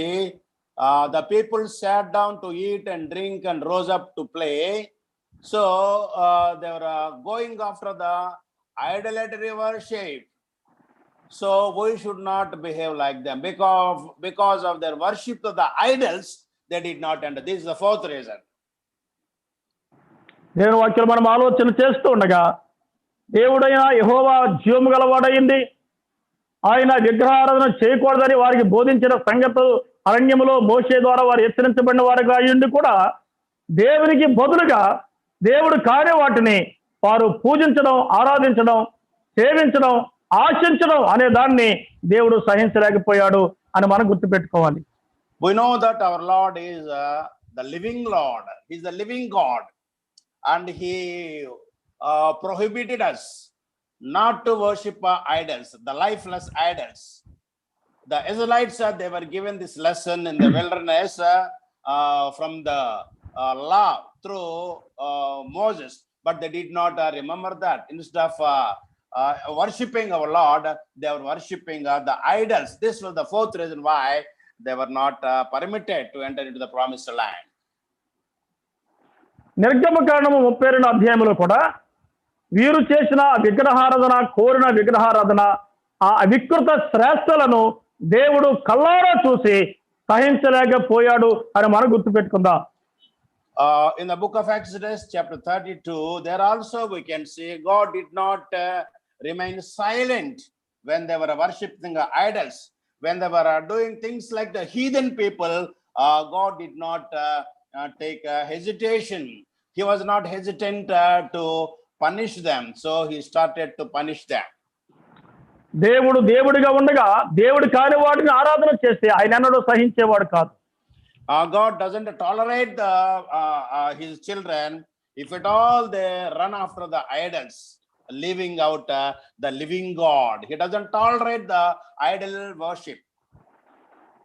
the people sat down to eat and drink and rose up to play. So they were going after the idolatry worship. So we should not behave like them. Because of their worship of the idols, they did not enter. This is the 4th reason. దేవుని వాక్యం మనం ఆలోచన చేస్తూ ఉండగా, దేవుడైన యెహోవా జీవము గలవాడయింది, ఆయన విగ్రహారాధన చేయకూడదని వారికి బోధించిన సంగతులు అరణ్యములో మోషే ద్వారా వారు హెచ్చరించబడిన వారుగా అయ్యుండి కూడా దేవునికి బదులుగా దేవుడు కాని వాటిని వారు పూజించడం, ఆరాధించడం, సేవించడం, ఆశించడం అనే దాన్ని దేవుడు సహించలేకపోయాడు అని మనం గుర్తుపెట్టుకోవాలి. We know that our Lord is the living Lord. He's the living God. And he prohibited us not to worship idols, the lifeless idols. The Israelites, they were given this lesson in the wilderness from the law through Moses, but they did not remember that. Instead of worshipping our Lord, they were worshipping the idols. This was the fourth reason why they were not permitted to enter into the promised land. నిర్గమకాండము 32 అధ్యాయంలో కూడా వీరు చేసిన విగ్రహారాధన, కోరిన విగ్రహారాధన, ఆ వికృత శ్రేష్టలను దేవుడు కళ్ళారా చూసి సహించలేకపోయాడు అని మనం గుర్తుపెట్టుకుందాం. In the book of Exodus chapter 32, there also we can see God did not remain silent when they were worshipping idols. When they were doing things like the heathen people, God did not take hesitation. He was not hesitant to punish them. So he started to punish them. దేవుడు దేవుడిగా ఉండగా దేవుడు కాని వాటిని ఆరాధన చేస్తే ఆయన ఎన్నడూ సహించేవాడు కాదు. God doesn't tolerate his children if at all they run after the idols, leaving out the living God. He doesn't tolerate the idol worship.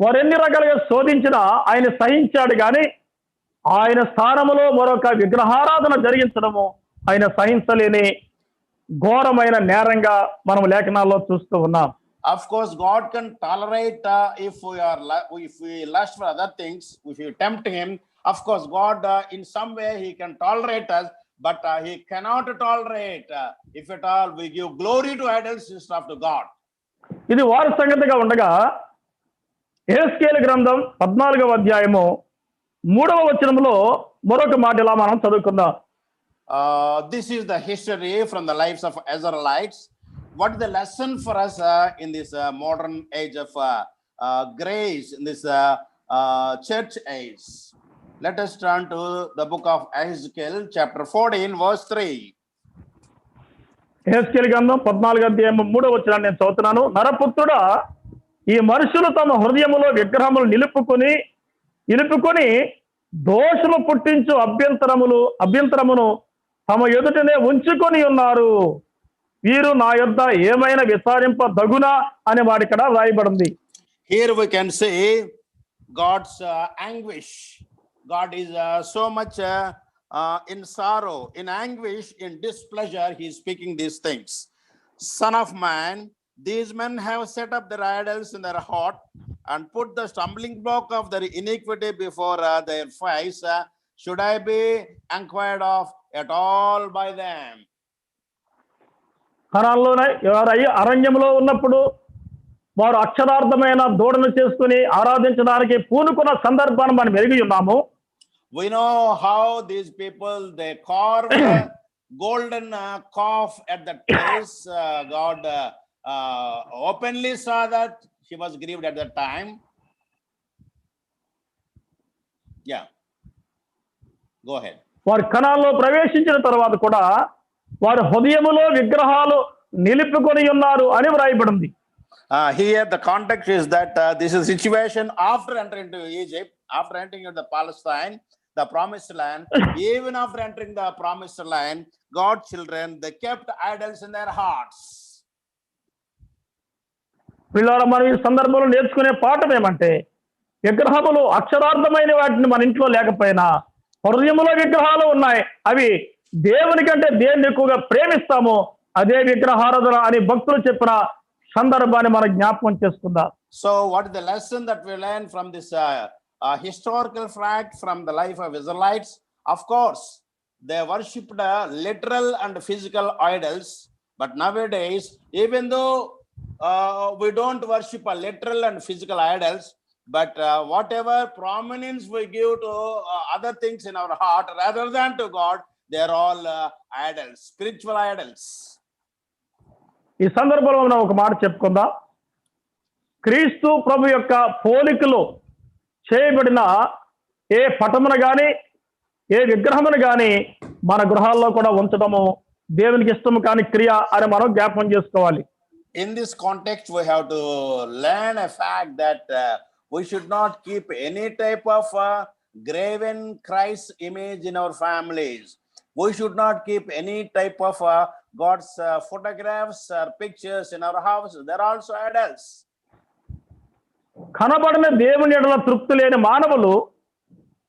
వారు ఎన్ని రకాలుగా శోధించినా ఆయన సహించాడు కానీ ఆయన స్థానంలో మరొక విగ్రహారాధన జరిగించడము ఆయన సహించలేని ఘోరమైన నేరంగా మనం లేఖనాల్లో చూస్తూ ఉన్నాం. Of course, God can tolerate if we lust for other things, if we tempt him. Of course, God in some way he can tolerate us, but he cannot tolerate if at all we give glory to idols instead of to God. ఇది వారి సంగతిగా ఉండగా యెహెజ్కేలు గ్రంథం 14వ అధ్యాయము 3వ వచనంలో మరొక మాట ఇలా మనం చదువుకుందాం. This is the history from the lives of Israelites. What is the lesson for us in this modern age of grace, in this church age? Let us turn to the book of Ezekiel, chapter 14, verse 3. యెహెజ్కేలు గ్రంథం 14వ అధ్యాయం 3వ వచనాన్ని నేను చదువుతున్నాను. నరపుత్రుడా, ఈ మనుషులు తమ హృదయములో విగ్రహములు నిలుపుకొని దోషము పుట్టించు అభ్యంతరమును తమ ఎదుటనే ఉంచుకొని ఉన్నారు. వీరు నా యొద్ద ఏమైనా విచారింపదగునా అనే మాట ఇక్కడ రాయబడింది. Here we can see God's anguish. God is so much in sorrow, in anguish, in displeasure. He is speaking these things. Son of man, these men have set up their idols in their heart and put the stumbling block of their iniquity before their face. Should I be inquired of at all by them? కనాన్లోనే అరణ్యంలో ఉన్నప్పుడు వారు అక్షరార్థమైన దూడను చేసుకుని ఆరాధించడానికి పూనుకున్న సందర్భాన్ని మనం ఎరిగి ఉన్నాము. We know how these people, they carved golden calf at the place. God openly saw that. He was grieved at that time. Yeah, go ahead. వారు కనాల్లో ప్రవేశించిన తర్వాత కూడా వారి హృదయములో విగ్రహాలు నిలుపుకొని ఉన్నారు అని వ్రాయబడింది. Here the context is that this is situation after entering into Egypt, after entering into the Palestine, the promised land. Even after entering the promised land, God's children, they kept idols in their hearts. పిల్లల మనం ఈ సందర్భంలో నేర్చుకునే పాఠం ఏమంటే, విగ్రహములు అక్షరార్థమైన వాటిని మన ఇంట్లో లేకపోయినా హృదయములో విగ్రహాలు ఉన్నాయి. అవి దేవుని కంటే దేన్ని ఎక్కువగా ప్రేమిస్తామో అదే విగ్రహారాధన అని భక్తులు చెప్పిన సందర్భాన్ని మనం జ్ఞాపకం చేసుకుందాం. So what is the lesson that we learn from this historical fact from the life of Israelites? Of course, they worshipped literal and physical idols, but nowadays, even though we don't worship a literal and physical idols, but whatever prominence we give to other things in our heart rather than to God, they are all idols, spiritual idols. ఈ సందర్భంలో మనం ఒక మాట చెప్పుకుందాం. క్రీస్తు ప్రభు యొక్క పోలికలో చేయబడిన ఏ పటమున గాని ఏ విగ్రహమును గాని మన గృహాల్లో కూడా ఉంచడము దేవునికి ఇష్టము కాని క్రియ అని మనం జ్ఞాపకం చేసుకోవాలి. In this context, we have to learn a fact that we should not keep any type of graven Christ image in our families. We should not keep any type of God's photographs or pictures in our house. They're also idols. కనబడిన దేవుని ఎడల తృప్తి లేని మానవులు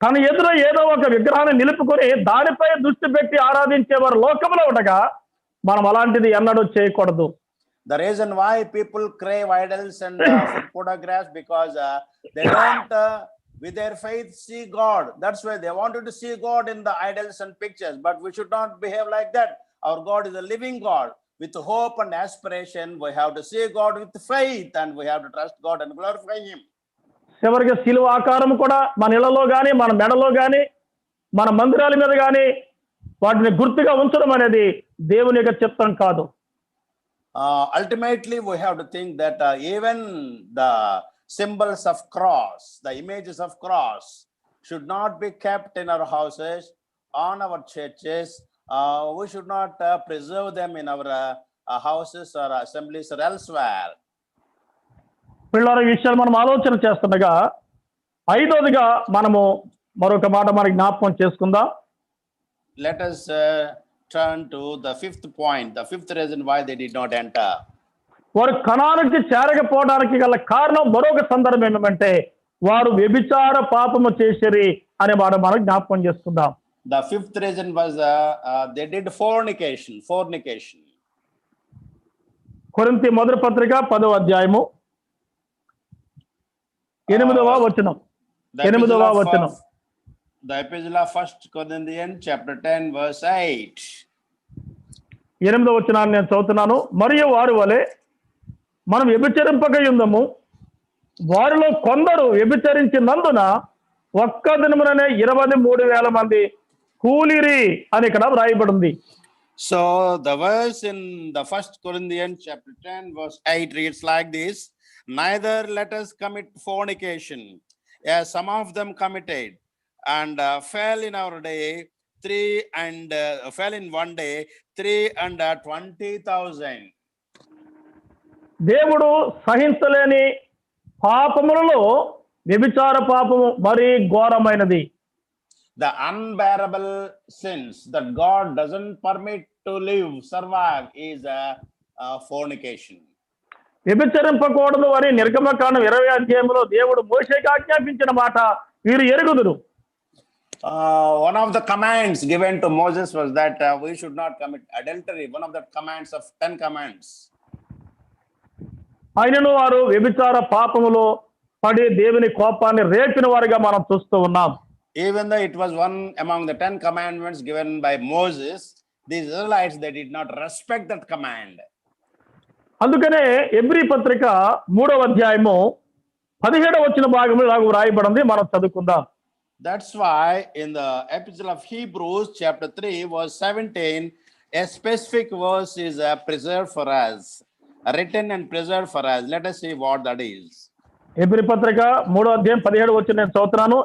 తన ఎదురు ఏదో ఒక విగ్రహాన్ని నిలుపుకొని దానిపై దృష్టి పెట్టి ఆరాధించేవారు లోకంలో ఉండగా మనం అలాంటిది ఎన్నడూ చేయకూడదు. The reason why people crave idols and photographs because they don't with their faith see God. That's why they wanted to see God in the idols and pictures, but we should not behave like that. Our God is a living God. With hope and aspiration, we have to see God with faith and we have to trust God and glorify Him. చివరికి శిలువ ఆకారం కూడా మన ఇళ్లలో కానీ మన మెడలో కానీ మన మందిరాల మీద కానీ వాటిని గుర్తుగా ఉంచడం అనేది దేవుని యొక్క చిత్తం కాదు. Ultimately, we have to think that even the symbols of cross, the images of cross, should not be kept in our houses, on our churches. We should not preserve them in our houses or assemblies or elsewhere. పిల్లల విషయాలు మనం ఆలోచన చేస్తుండగా ఐదోదిగా మనము మరొక మాట మనకి జ్ఞాపకం చేసుకుందాం. Let us turn to the fifth point, the fifth reason why they did not enter. వారు కనానుకి చేరకపోవడానికి గల కారణం మరొక సందర్భం ఏమంటే వారు వ్యభిచార పాపము చేసిరి అనే మాట మనం జ్ఞాపకం చేసుకుందాం. The fifth reason was they did fornication. కొరింథీ మొదటి పత్రిక 10వ అధ్యాయము 8వ వచనం. The epistle of 1 Corinthians chapter 10 verse 8. 8వ వచనాన్ని నేను చదువుతున్నాను. మరియు వారి వలె మనం వ్యభిచరింపక యుందము, వారిలో కొందరు వ్యభిచరించినందున ఒక్క దినముననే 23,000 మంది కూలిరి అని ఇక్కడ వ్రాయబడింది. So the verse in the 1 Corinthians chapter 10 verse 8 reads like this: neither let us commit fornication, as some of them committed, and fell in our day 3 and fell in one day 320,000. దేవుడు సహించలేని పాపములలో వ్యభిచార పాపము మరీ ఘోరమైనది. The unbearable sins that God doesn't permit to survive is fornication. వ్యభిచరింపకూడదు అని నిర్గమకాండం 20వ అధ్యాయంలో దేవుడు మోషేకి ఆజ్ఞాపించిన మాట వీరు ఎరుగుదురు. One of the commands given to Moses was that we should not commit adultery. One of the commands of 10 commands. ఆయనను వారు వ్యభిచార పాపములో పడి దేవుని కోపాన్ని రేపిన వారిగా మనం చూస్తూ ఉన్నాం. Even though it was one among the 10 commandments given by Moses, these Israelites, they did not respect that command. అందుకనే ఎబ్రీ పత్రిక 3వ అధ్యాయము 17వ వచన భాగంలో ఇలాగ వ్రాయబడింది, మనం చదువుకుందాం. That's why in the epistle of Hebrews chapter 3 verse 17, a specific verse is preserved for us, written and preserved for us. Let us see what that is. ఎబ్రీ పత్రిక 3వ అధ్యాయం 17వ వచనం నేను చదువుతున్నాను.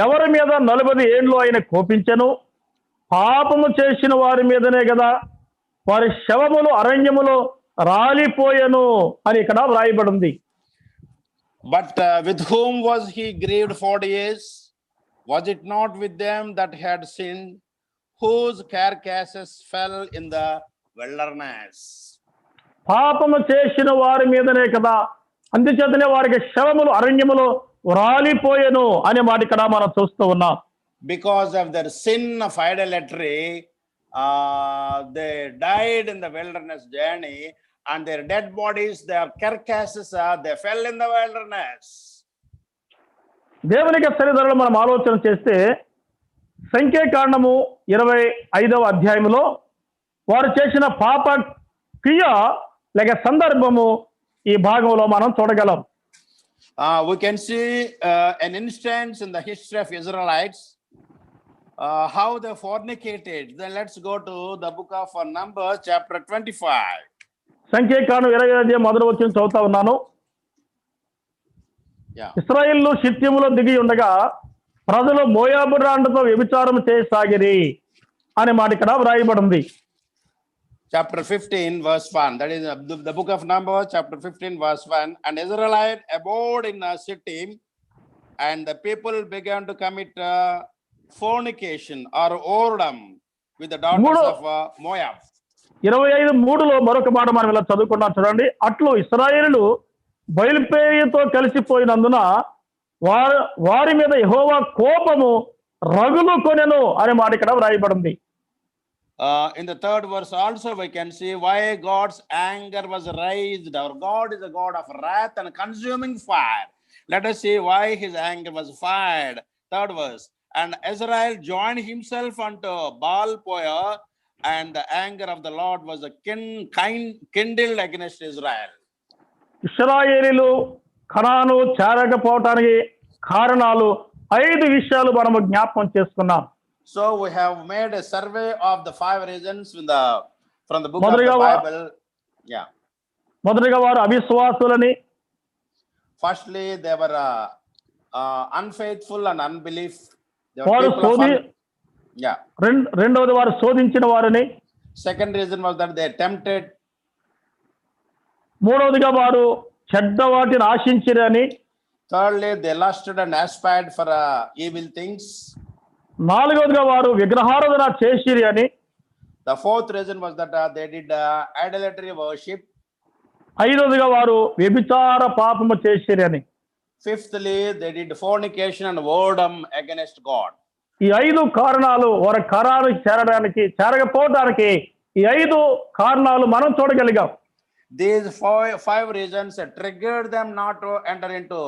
ఎవరి మీద 40 ఏండ్లు ఆయన కోపించెను, పాపము చేసిన వారి మీదనే కదా వారి శవములు అరణ్యములో రాలిపోయెను అని ఇక్కడ వ్రాయబడింది. But with whom was he grieved 40 years? Was it not with them that had sinned, whose carcasses fell in the wilderness? పాపము చేసిన వారి మీదనే కదా, అందుచేతనే వారికి శవములు అరణ్యములో రాలిపోయెను అనే మాట ఇక్కడ మనం చూస్తూ ఉన్నాం. Because of their sin of idolatry, they died in the wilderness journey, and their dead bodies, their carcasses, they fell in the wilderness. దేవునికి సరిధరలు మనం ఆలోచన చేస్తే సంఖ్యాకాండము 25వ అధ్యాయంలో వారు చేసిన పాప క్రియ లేక సందర్భము ఈ భాగంలో మనం చూడగలం. We can see an instance in the history of Israelites, how they fornicated. Then let's go to the book of Numbers chapter 25. సంఖ్యాకాండం 20వ అధ్యాయం మొదటి వచనం చదువుతా ఉన్నాను. ఇశ్రాయేలు షిత్యములో దిగి ఉండగా ప్రజలు మోయాబు రాండతో వ్యభిచారం చేయసాగిరి అనే మాట ఇక్కడ వ్రాయబడింది. Chapter 15, verse 1. That is the book of Numbers, chapter 15, verse 1. And Israelite abode in a city, and the people began to commit fornication or whoredom with the daughters of Moab. 25:3 మరొక మాట మనం ఇలా చదువుకున్నాం చూడండి. అట్లు ఇశ్రాయేలులు బయలుపేయుతో కలిసిపోయినందున వారి మీద యెహోవా కోపము రగులు కొనెను అనే మాట ఇక్కడ వ్రాయబడింది. In the third verse also we can see why God's anger was raised. Our God is a God of wrath and consuming fire. Let us see why his anger was fired. Third verse. And Israel joined himself unto Baal Peor, and the anger of the Lord was kindled against Israel. ఇశ్రాయేలీలు కనాను చేరకపోవటానికి కారణాలు 5 విషయాలు మనము జ్ఞాపకం చేసుకున్నాం. So we have made a survey of the 5 reasons from the book of the Bible. Yeah. మొదటిగా వారు అవిశ్వాసులని, firstly they were unfaithful and unbelief. They were people of yeah. రెండవది వారు శోధించిన వారని. Second reason was that they tempted. మూడవదిగా వారు చెడ్డ వాటిని ఆశించిరని. Thirdly they lusted and aspired for evil things. నాలుగవదిగా వారు విగ్రహారాధన చేసిరి అని. The fourth reason was that they did idolatry worship. ఐదవదిగా వారు వ్యభిచార పాపము చేసిరి అని. Fifthly they did fornication and whoredom against God. ఈ 5 కారణాలు వారి ఖరానికి చేరకపోవడానికి ఈ 5 కారణాలు మనం చూడగలిగాం. These 5 reasons triggered them not to enter into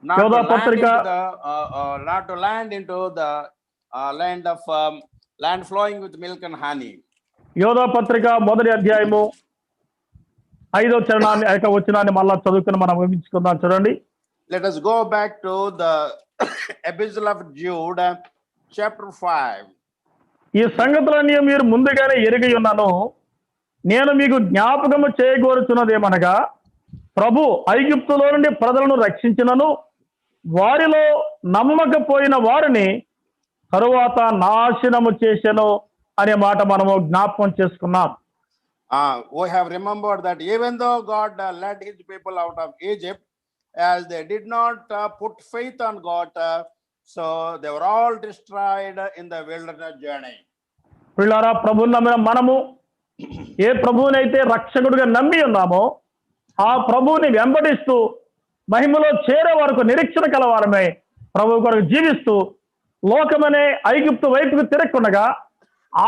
not to land into the land of land flowing with milk and honey. యోధా పత్రిక 1వ అధ్యాయము 5వ వచనాన్ని మళ్ళా చదువుకుని మనం ఊహించుకుందాం చూడండి. Let us go back to the epistle of Jude, chapter 5. ఈ సంగతులన్నీ మీరు ముందుగానే ఎరిగి ఉన్నాను. నేను మీకు జ్ఞాపకము చేయగోరుచున్నదేమనగా, ప్రభు ఐగుప్తులో నుండి ప్రజలను రక్షించినను వారిలో నమ్మకపోయిన వారిని తరువాత నాశనము చేసెను అనే మాట మనము జ్ఞాపకం చేసుకున్నాం. We have remembered that even though God led his people out of Egypt, as they did not put faith on God, so they were all destroyed in the wilderness journey. పిల్లారా, ప్రభువుని నమ్మిన మనము ఏ ప్రభువునైతే రక్షకుడిగా నమ్మి ఉన్నామో ఆ ప్రభువుని వెంబడిస్తూ మహిమలో చేరే వరకు నిరీక్షణ కలవారమే ప్రభువు కొరకు జీవిస్తూ లోకమనే ఐగుప్తు వైపుకు తిరగకుండా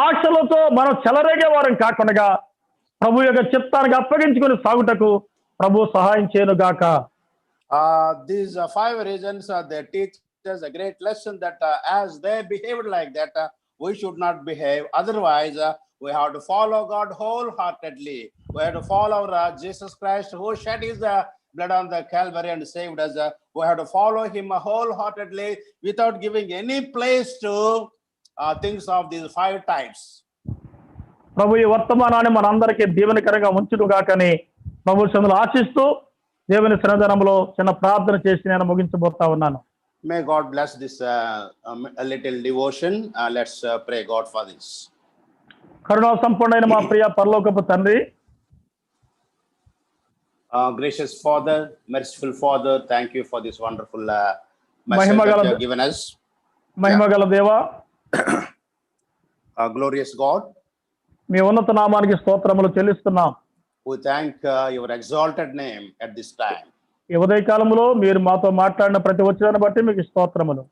ఆశలతో మనం చెలరేగే వారం కాకుండా ప్రభు యొక్క చిత్తానికి అప్పగించుకొని సాగుటకు ప్రభు సహాయం చేయను గాక. These 5 reasons they teach us a great lesson that as they behaved like that, we should not behave. Otherwise, we have to follow God wholeheartedly. We have to follow Jesus Christ who shed his blood on the Calvary and saved us. We have to follow him wholeheartedly without giving any place to things of these 5 types. ప్రభు ఈ వర్తమానాన్ని మనందరికీ దీవెనకరంగా ఉంచును గాకని ప్రభు సన్నిధిలో ఆశిస్తూ దేవుని సన్నిధానంలో చిన్న ప్రార్థన చేసి నేను ముగించబోతా ఉన్నాను. May God bless this little devotion. Let's pray God for this. కరుణా సంపూర్ణమైన మా ప్రియ పరలోకపు తండ్రి, gracious Father, merciful Father, thank you for this wonderful message that you have given us. మహిమగల దేవా, glorious God, మీ ఉన్నత నామానికి స్తోత్రములు చెల్లిస్తున్నాం. we thank your exalted name at this time. ఈ ఉదయ కాలంలో మీరు మాతో మాట్లాడిన ప్రతి వచనాన్ని బట్టి మీకు స్తోత్రములు.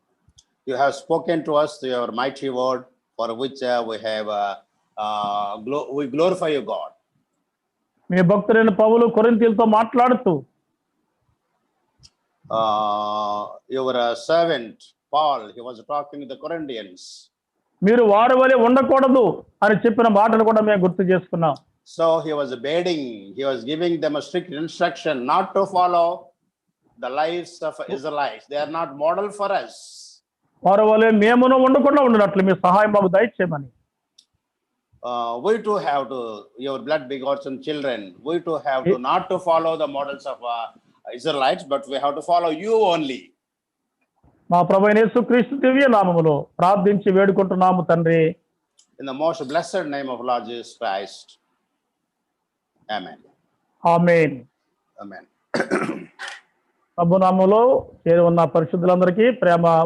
You have spoken to us through your mighty word, for which we have we glorify you, God. మీ భక్తుడైన పౌలు కొరింథీయులతో మాట్లాడుతూ your servant Paul, he was talking to the Corinthians. మీరు వారి వలె ఉండకూడదు అని చెప్పిన మాటను కూడా మేము గుర్తు చేసుకున్నాం. So he was giving them a strict instruction not to follow the lives of Israelites. They are not model for us. వారి వలె మేమును ఉండకుండా ఉండనట్లు మీ సహాయం మాకు దయచేయమని. We too have to, your blood begotten children, we too have to not to follow the models of Israelites, but we have to follow you only. మా ప్రభువైన యేసుక్రీస్తు దివ్య నామములో ప్రార్థించి వేడుకుంటున్నాము తండ్రి. In the most blessed name of Lord Jesus Christ. Amen. Amen. Amen. ప్రభు నామములో చేరి ఉన్న పరిశుద్ధులందరికీ ప్రేమ